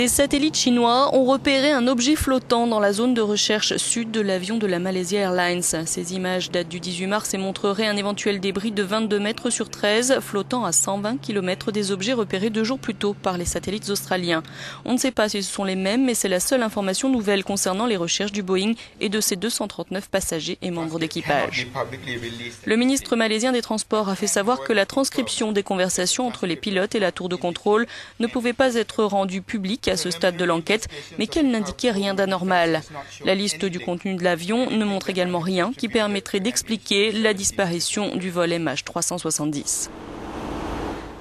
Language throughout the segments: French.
Des satellites chinois ont repéré un objet flottant dans la zone de recherche sud de l'avion de la Malaysia Airlines. Ces images datent du 18 mars et montreraient un éventuel débris de 22 mètres sur 13 flottant à 120 km des objets repérés 2 jours plus tôt par les satellites australiens. On ne sait pas si ce sont les mêmes, mais c'est la seule information nouvelle concernant les recherches du Boeing et de ses 239 passagers et membres d'équipage. Le ministre malaisien des Transports a fait savoir que la transcription des conversations entre les pilotes et la tour de contrôle ne pouvait pas être rendue publique à ce stade de l'enquête, mais qu'elle n'indiquait rien d'anormal. La liste du contenu de l'avion ne montre également rien qui permettrait d'expliquer la disparition du vol MH370.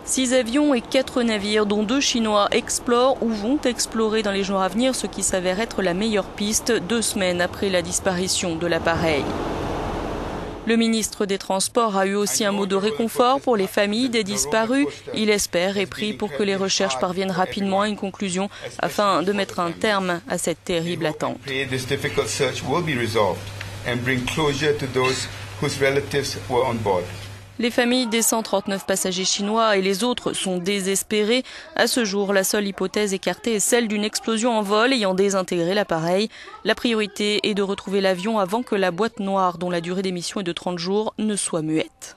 6 avions et 4 navires, dont 2 Chinois, explorent ou vont explorer dans les jours à venir ce qui s'avère être la meilleure piste 2 semaines après la disparition de l'appareil. Le ministre des Transports a eu aussi un mot de réconfort pour les familles des disparus. Il espère et prie pour que les recherches parviennent rapidement à une conclusion afin de mettre un terme à cette terrible attente. Les familles des 139 passagers chinois et les autres sont désespérées. À ce jour, la seule hypothèse écartée est celle d'une explosion en vol ayant désintégré l'appareil. La priorité est de retrouver l'avion avant que la boîte noire, dont la durée d'émission est de 30 jours, ne soit muette.